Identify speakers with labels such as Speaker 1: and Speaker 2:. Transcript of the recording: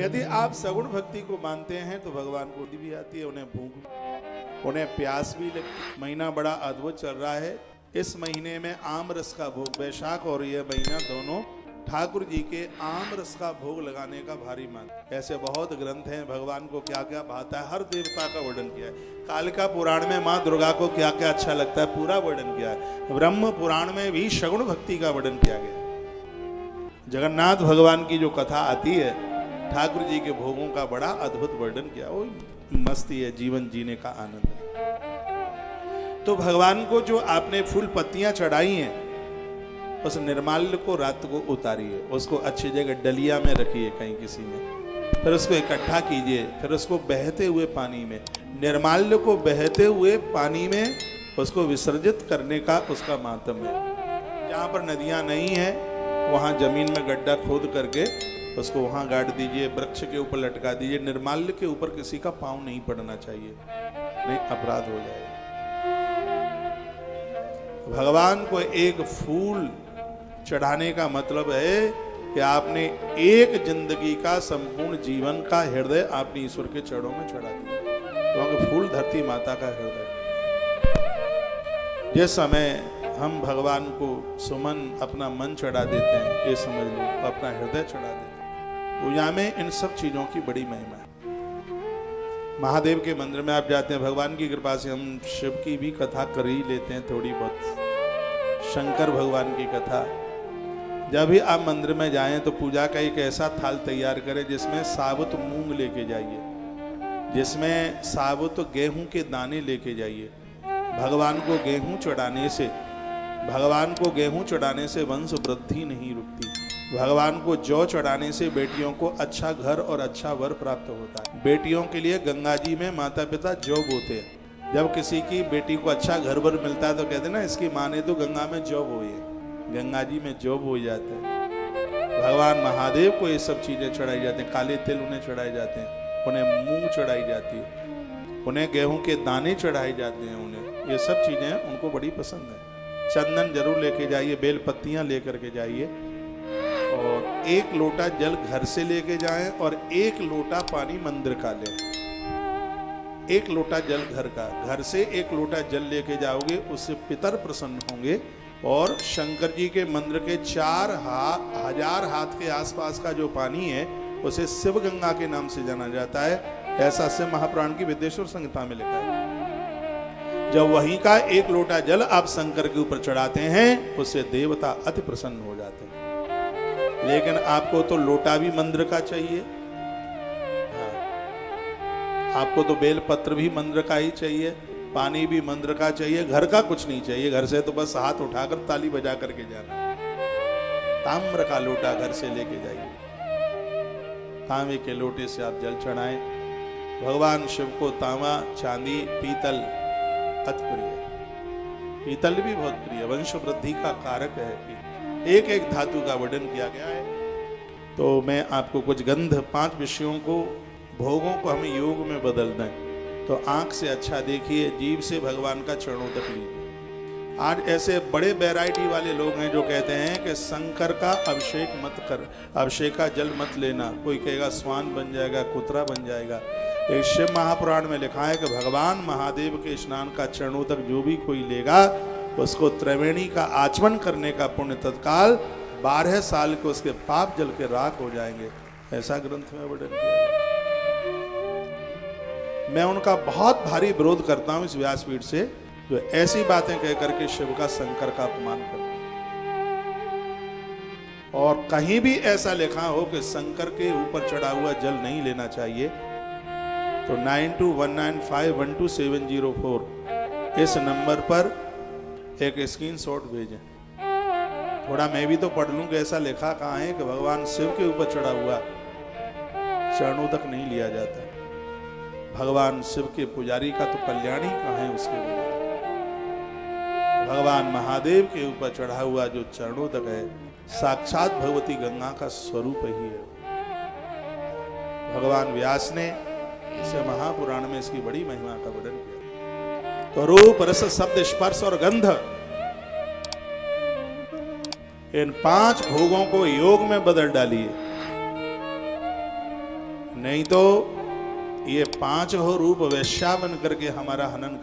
Speaker 1: यदि आप सगुण भक्ति को मानते हैं तो भगवान को भी आती है, उन्हें भूख, उन्हें प्यास भी लगती। महीना बड़ा अद्भुत चल रहा है। इस महीने में आम रस का भोग, वैशाख और यह महीना दोनों ठाकुर जी के आम रस का भोग लगाने का भारी मान। ऐसे बहुत ग्रंथ हैं, भगवान को क्या क्या भाता है, हर देवता का वर्णन किया है। कालिका पुराण में माँ दुर्गा को क्या क्या अच्छा लगता है, पूरा वर्णन किया है। ब्रह्म पुराण में भी सगुण भक्ति का वर्णन किया गया। जगन्नाथ भगवान की जो कथा आती है, ठाकुर जी के भोगों का बड़ा अद्भुत वर्णन किया। वो मस्ती है, जीवन जीने का आनंद है। तो भगवान को जो आपने फूल पत्तियां चढ़ाई हैं, उस निर्माल्य को रात को उतारिए, उसको अच्छी जगह डलिया में रखिए कहीं किसी में, फिर उसको इकट्ठा कीजिए, फिर उसको बहते हुए पानी में, निर्माल्य को बहते हुए पानी में उसको विसर्जित करने का उसका माध्यम है। जहाँ पर नदियाँ नहीं हैं वहाँ जमीन में गड्ढा खोद करके उसको वहाँ गाड़ दीजिए, वृक्ष के ऊपर लटका दीजिए। निर्माल्य के ऊपर किसी का पाँव नहीं पड़ना चाहिए, नहीं अपराध हो जाएगा। भगवान को एक फूल चढ़ाने का मतलब है कि आपने एक जिंदगी का संपूर्ण जीवन का हृदय आपने ईश्वर के चरणों में चढ़ा दिया, क्योंकि फूल धरती माता का हृदय। जिस समय हम भगवान को सुमन अपना मन चढ़ा देते हैं, ये समझ लो अपना हृदय चढ़ा देते हैं। पूजा में इन सब चीजों की बड़ी महिमा है। महादेव के मंदिर में आप जाते हैं, भगवान की कृपा से हम शिव की भी कथा कर ही लेते हैं थोड़ी बहुत, शंकर भगवान की कथा। जब भी आप मंदिर में जाएं तो पूजा का एक ऐसा थाल तैयार करें जिसमें साबुत मूंग लेके जाइए, जिसमें साबुत गेहूं के दाने लेके जाइए। भगवान को गेहूं चढ़ाने से वंश वृद्धि नहीं रुकती। भगवान को जौ चढ़ाने से बेटियों को अच्छा घर और अच्छा वर प्राप्त होता है। बेटियों के लिए गंगा जी में माता पिता जौ बोते हैं। जब किसी की बेटी को अच्छा घर वर मिलता है तो कहते हैं ना, इसकी माँ ने तो गंगा में जौ बोई है, गंगा जी में जौ बोई जाता है। भगवान महादेव को ये सब चीजें चढ़ाई जाती हैं। काले तिल उन्हें चढ़ाए जाते हैं, उन्हें मूंग चढ़ाई जाती है, उन्हें गेहूं के दाने चढ़ाए जाते हैं। उन्हें ये सब चीजें उनको बड़ी पसंद है। चंदन जरूर लेके जाइए, बेल पत्तियां लेकर के जाइए, और एक लोटा जल घर से लेके जाएं और एक लोटा पानी मंदिर का लें। एक लोटा जल घर से एक लोटा जल लेके जाओगे, उससे पितर प्रसन्न होंगे। और शंकर जी के मंदिर के 4000 हाथ के आसपास का जो पानी है उसे शिव गंगा के नाम से जाना जाता है। ऐसा शिव महापुराण की विद्येश्वर संहिता में लिखा है। जब वहीं का एक लोटा जल आप शंकर के ऊपर चढ़ाते हैं, उससे देवता अति प्रसन्न हो जाते हैं। लेकिन आपको तो लोटा भी मंदिर का चाहिए, हाँ। आपको तो बेल पत्र भी मंदिर का ही चाहिए, पानी भी मंदिर का चाहिए, घर का कुछ नहीं चाहिए। घर से तो बस हाथ उठाकर ताली बजा करके जाना। ताम्र का लोटा घर से लेके जाइए, तांबे के लोटे से आप जल चढ़ाएं। भगवान शिव को तांबा, चांदी, पीतल अति प्रिय। पीतल भी बहुत प्रिय, वंश वृद्धि का कारक है। एक एक धातु का वर्णन किया गया है। तो मैं आपको कुछ गंध, 5 विषयों को, भोगों को हमें योग में बदल दें। तो आंख से अच्छा देखिए, जीभ से भगवान का चरणोदक लीजिए। आज ऐसे बड़े वैरायटी वाले लोग हैं जो कहते हैं कि शंकर का अभिषेक मत कर, अभिषेक का जल मत लेना। कोई कहेगा स्वान बन जाएगा, कुतरा बन जाएगा। एक शिव महापुराण में लिखा है कि भगवान महादेव के स्नान का चरणोदक जो भी कोई लेगा, उसको त्रिवेणी का आचमन करने का पुण्य तत्काल 12 साल के उसके पाप जल के राख हो जाएंगे। ऐसा ग्रंथ में वर्णन किया। मैं उनका बहुत भारी विरोध करता हूं इस व्यासपीठ से, जो ऐसी बातें कह करके शिव का, शंकर का अपमान करते हैं। और कहीं भी ऐसा लिखा हो कि शंकर के ऊपर चढ़ा हुआ जल नहीं लेना चाहिए, तो 9219512704 इस नंबर पर एक स्क्रीनशॉट भेजें। थोड़ा मैं भी तो पढ़ लूं कि ऐसा लिखा कहाँ है कि भगवान शिव के ऊपर चढ़ा हुआ चरणोदक नहीं लिया जाता। भगवान शिव के पुजारी का तो कल्याण ही कहाँ है उसके लिए। भगवान महादेव के ऊपर चढ़ा हुआ जो चरणोदक है, साक्षात भगवती गंगा का स्वरूप ही है। भगवान व्यास ने इसे महापुराण में इसकी बड़ी महिमा का वर्णन किया। तो रूप, रस, शब्द, स्पर्श और गंध, इन 5 भोगों को योग में बदल डालिए। नहीं तो ये पांच हो रूप वैश्या बन करके हमारा हनन कर